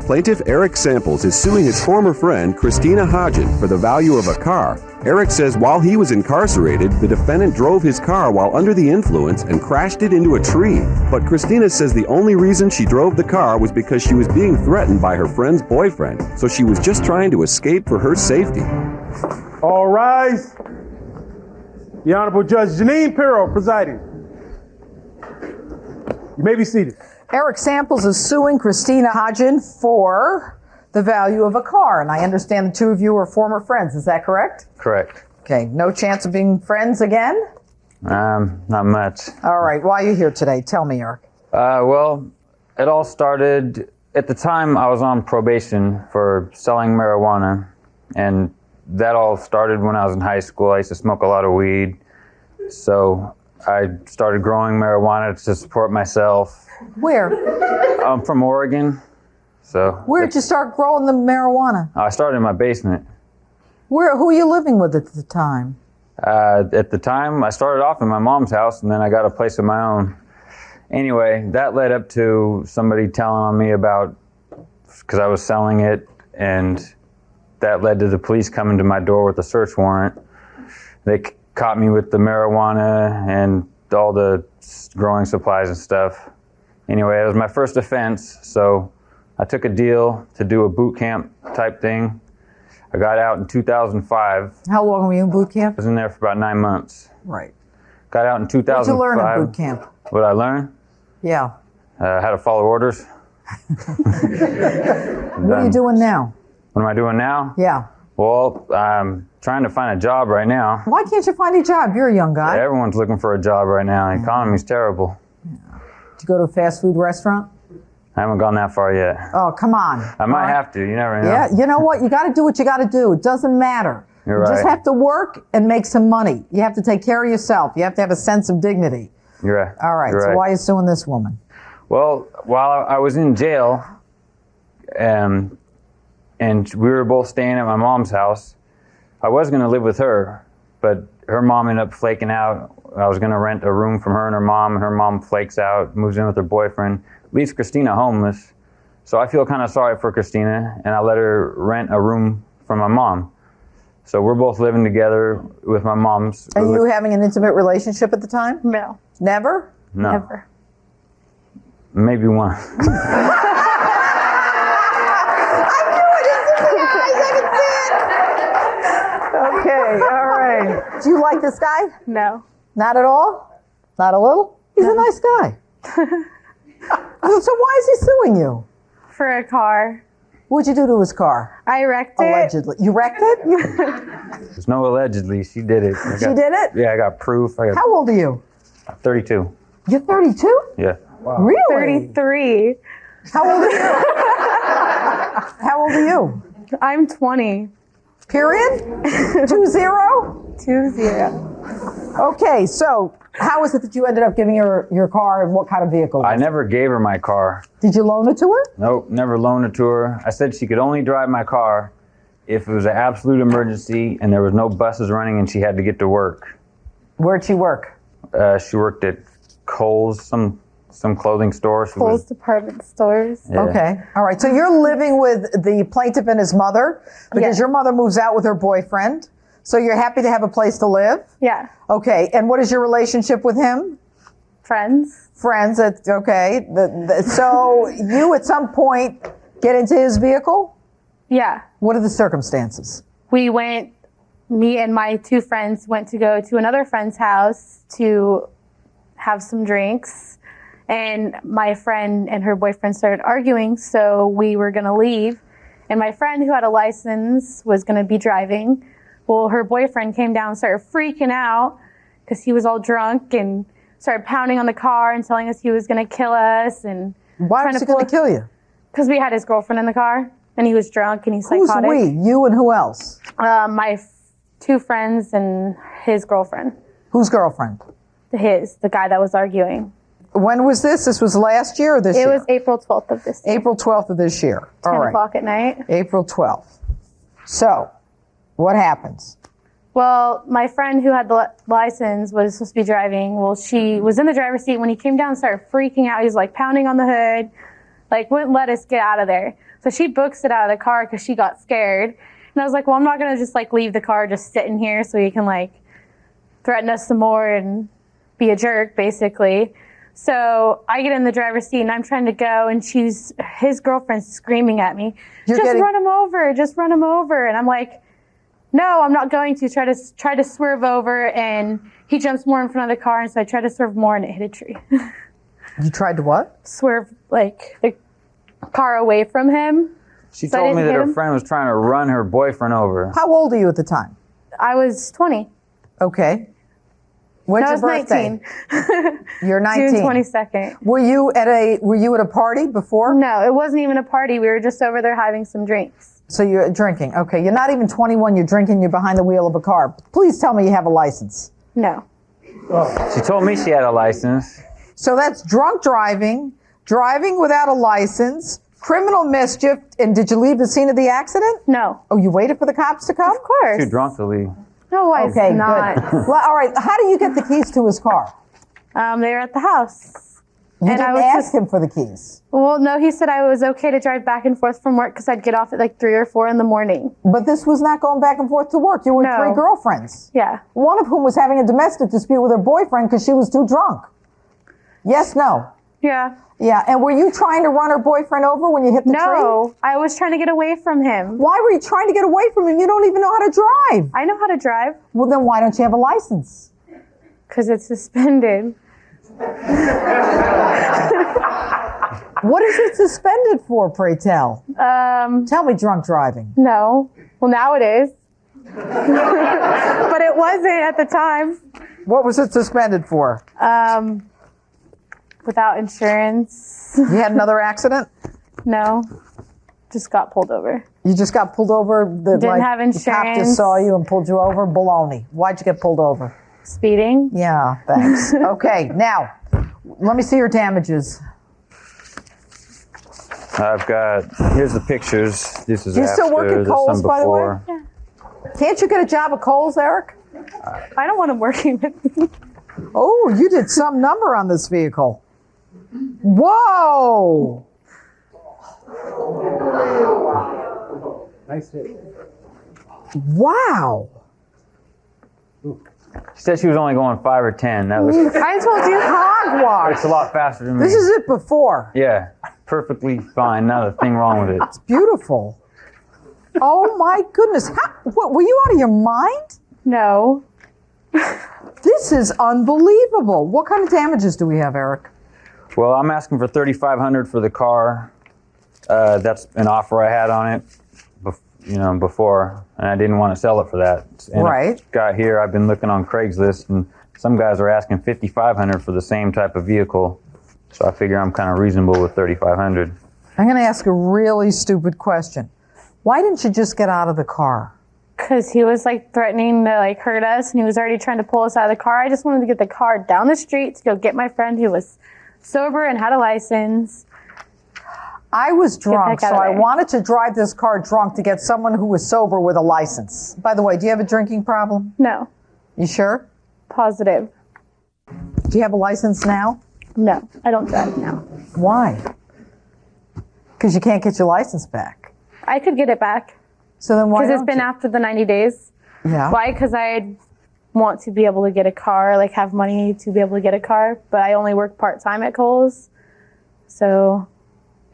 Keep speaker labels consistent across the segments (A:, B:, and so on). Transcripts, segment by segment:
A: Plaintiff Eric Samples is suing his former friend, Christina Hodgen, for the value of a car. Eric says while he was incarcerated, the defendant drove his car while under the influence and crashed it into a tree. But Christina says the only reason she drove the car was because she was being threatened by her friend's boyfriend, so she was just trying to escape for her safety.
B: All rise. The Honorable Judge Jeanine Pirro presiding. You may be seated.
C: Eric Samples is suing Christina Hodgen for the value of a car. And I understand the two of you are former friends. Is that correct?
D: Correct.
C: Okay. No chance of being friends again?
D: Not much.
C: All right. Why are you here today? Tell me, Eric.
D: Well, it all started, at the time I was on probation for selling marijuana. And that all started when I was in high school. I used to smoke a lot of weed. So I started growing marijuana to support myself.
C: Where?
D: I'm from Oregon, so.
C: Where did you start growing the marijuana?
D: I started in my basement.
C: Who are you living with at the time?
D: At the time, I started off in my mom's house, and then I got a place of my own. Anyway, that led up to somebody telling on me about, because I was selling it, and that led to the police coming to my door with a search warrant. They caught me with the marijuana and all the growing supplies and stuff. Anyway, it was my first offense, so I took a deal to do a boot camp type thing. I got out in 2005.
C: How long were you in boot camp?
D: I was in there for about 9 months.
C: Right.
D: Got out in 2005.
C: What did you learn in boot camp?
D: What did I learn?
C: Yeah.
D: How to follow orders.
C: What are you doing now?
D: What am I doing now?
C: Yeah.
D: Well, I'm trying to find a job right now.
C: Why can't you find a job? You're a young guy.
D: Everyone's looking for a job right now. The economy's terrible.
C: Did you go to a fast food restaurant?
D: I haven't gone that far yet.
C: Oh, come on.
D: I might have to. You never know.
C: Yeah, you know what? You got to do what you got to do. It doesn't matter.
D: You're
C: You
D: right.
C: just have to work and make some money. You have to take care of yourself. You have to have a sense of dignity.
D: You're right.
C: All right.
D: You're
C: So
D: right.
C: why are you suing this woman?
D: Well, while I was in jail, and we were both staying at my mom's house, I was going to live with her, but her mom ended up flaking out. I was going to rent a room from her and her mom flakes out, moves in with her boyfriend, leaves Christina homeless. So I feel kind of sorry for Christina, and I let her rent a room from my mom. So we're both living together with my mom's.
C: Are you having an intimate relationship at the time?
E: No.
C: Never?
D: No.
E: Never.
D: Maybe one.
C: Okay, all right. Do you like this guy?
E: No.
C: Not at all? Not a little? He's a nice guy. So why is he suing you?
E: For a car.
C: What'd you do to his car?
E: I wrecked it.
C: Allegedly. You wrecked it?
D: There's no allegedly. She did it.
C: She did it?
D: Yeah, I got proof. I got
C: How old are you?
D: 32.
C: You're 32?
D: Yeah.
C: Really?
E: 33.
C: How old are you? How old are you?
E: I'm 20.
C: Period? 20?
E: 20.
C: Okay, so how is it that you ended up giving her your car, and what kind of vehicle?
D: I never gave her my car.
C: Did you loan it to her?
D: Nope, never loaned it to her. I said she could only drive my car if it was an absolute emergency and there was no buses running and she had to get to work.
C: Where'd she work?
D: She worked at Kohl's, some clothing store.
E: Kohl's department stores.
D: Yeah.
C: Okay, all right. So you're living with the plaintiff and his mother because
E: Yeah.
C: your mother moves out with her boyfriend. So you're happy to have a place to live?
E: Yeah.
C: Okay, and what is your relationship with him?
E: Friends.
C: Friends, okay. So you at some point get into his vehicle?
E: Yeah.
C: What are the circumstances?
E: Me and my two friends went to go to another friend's house to have some drinks. And my friend and her boyfriend started arguing, so we were going to leave. And my friend, who had a license, was going to be driving. Well, her boyfriend came down and started freaking out because he was all drunk and started pounding on the car and telling us he was going to kill us. And
C: Why was he going to kill you?
E: Because we had his girlfriend in the car, and he was drunk and he's psychotic.
C: Who's we? You and who else?
E: My two friends and his girlfriend.
C: Whose girlfriend?
E: The guy that was arguing.
C: When was this? This was last year or this year?
E: It was April 12th of this year.
C: April 12th of this year.
E: 10
C: All right.
E: o'clock at night.
C: April 12th. So, what happens?
E: Well, my friend who had the license was supposed to be driving. Well, she was in the driver's seat. When he came down and started freaking out, he was like pounding on the hood, like wouldn't let us get out of there. So she books it out of the car because she got scared. And I was like, well, I'm not going to just like leave the car just sitting here so he can like threaten us some more and be a jerk, basically. So I get in the driver's seat and I'm trying to go, and his girlfriend's screaming at me, run him over, just run him over. And I'm like, no, I'm not going to. Try to swerve over, and he jumps more in front of the car, and so I tried to swerve more and it hit a tree.
C: You tried to what?
E: Swerve like the car away from him.
D: She told me that her friend was trying to run her boyfriend over.
C: How old are you at the time?
E: I was 20.
C: Okay. When's your birthday?
E: 19.
C: You're 19.
E: June 22nd.
C: Were you at a party before?
E: No, it wasn't even a party. We were just over there having some drinks.
C: So you're drinking. Okay. You're not even 21. You're drinking. You're behind the wheel of a car. Please tell me you have a license.
E: No.
D: She told me she had a license.
C: So that's drunk driving, driving without a license, criminal mischief, and did you leave the scene of the accident?
E: No.
C: Oh, you waited for the cops to come?
E: Of course.
D: Too drunk to leave.
E: No, I was not.
C: Good. Well, all right. How do you get the keys to his car?
E: They were at the house.
C: You didn't ask him for the keys.
E: Well, no, he said I was okay to drive back and forth from work because I'd get off at like 3 or 4 in the morning.
C: But this was not going back and forth to work. You were
E: No.
C: 3 girlfriends.
E: Yeah.
C: One of whom was having a domestic dispute with her boyfriend because she was too drunk. Yes, no.
E: Yeah.
C: Yeah, and were you trying to run her boyfriend over when you hit the tree?
E: No, I was trying to get away from him.
C: Why were you trying to get away from him? You don't even know how to drive.
E: I know how to drive
C: Well, then why don't you have a license?
E: because it's suspended.
C: What is it suspended for, pray tell? Tell me drunk driving.
E: No. Well, now it is. But it wasn't at the time.
C: What was it suspended for?
E: Without insurance.
C: You had another accident?
E: No. Just got pulled over.
C: You just got pulled over?
E: Didn't have
C: The cop
E: insurance.
C: just saw you and pulled you over? Baloney. Why'd you get pulled over?
E: Speeding.
C: Yeah, thanks. Okay, now, let me see your damages.
D: Here's the pictures. This is
C: Do you
D: after,
C: still work at
D: this
C: Kohl's,
D: some
C: by the way?
D: before.
E: Yeah.
C: Can't you get a job at Kohl's, Eric?
E: I don't want him working with me.
C: Oh, you did some number on this vehicle. Whoa!
B: Nice hit.
C: Wow!
D: She said she was only going 5 or 10. That was.
E: I told you.
C: Hogwash!
D: It's a lot faster than me.
C: This is it before.
D: Yeah, perfectly fine. Not a thing wrong with it.
C: It's beautiful. Oh my goodness. What, were you out of your mind?
E: No.
C: This is unbelievable. What kind of damages do we have, Eric?
D: Well, I'm asking for $3,500 for the car. That's an offer I had on it, before, and I didn't want to sell it for that. And
C: Right.
D: Got here. I've been looking on Craigslist, and some guys are asking $5,500 for the same type of vehicle. So I figure I'm kind of reasonable with $3,500.
C: I'm going to ask a really stupid question. Why didn't you just get out of the car?
E: Because he was like threatening to like hurt us, and he was already trying to pull us out of the car. I just wanted to get the car down the street to go get my friend who was sober and had a license.
C: I was drunk,
E: Get
C: so
E: the heck out
C: I
E: of there.
C: wanted to drive this car drunk to get someone who was sober with a license. By the way, do you have a drinking problem?
E: No.
C: You sure?
E: Positive.
C: Do you have a license now?
E: No. I don't drive now.
C: Why? Because you can't get your license back.
E: I could get it back.
C: So then why
E: Because it's
C: don't
E: been
C: you?
E: after the 90 days.
C: Yeah.
E: Why? Because I want to be able to get a car, like have money to be able to get a car, but I only work part-time at Kohl's. So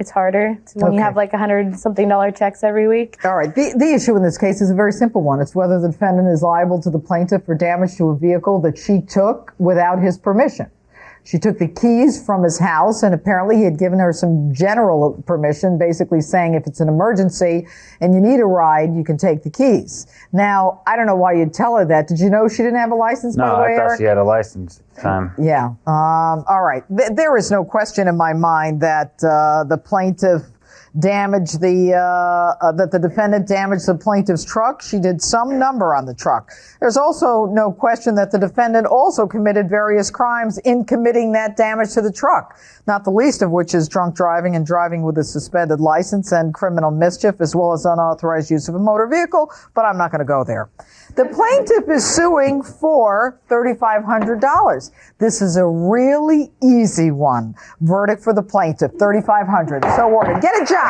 E: it's harder when you
C: Okay.
E: have like $100-something checks every week.
C: All right. The issue in this case is a very simple one. It's whether the defendant is liable to the plaintiff for damage to a vehicle that she took without his permission. She took the keys from his house, and apparently he had given her some general permission, basically saying if it's an emergency and you need a ride, you can take the keys. Now, I don't know why you'd tell her that. Did you know she didn't have a license, by
D: No,
C: the way,
D: I thought
C: Eric?
D: she had a license at the time.
C: Yeah. All right. There is no question in my mind that the plaintiff damaged that the defendant damaged the plaintiff's truck. She did some number on the truck. There's also no question that the defendant also committed various crimes in committing that damage to the truck, not the least of which is drunk driving and driving with a suspended license and criminal mischief, as well as unauthorized use of a motor vehicle, but I'm not going to go there. The plaintiff is suing for $3,500. This is a really easy one. Verdict for the plaintiff, $3,500. So ordered. Get a job.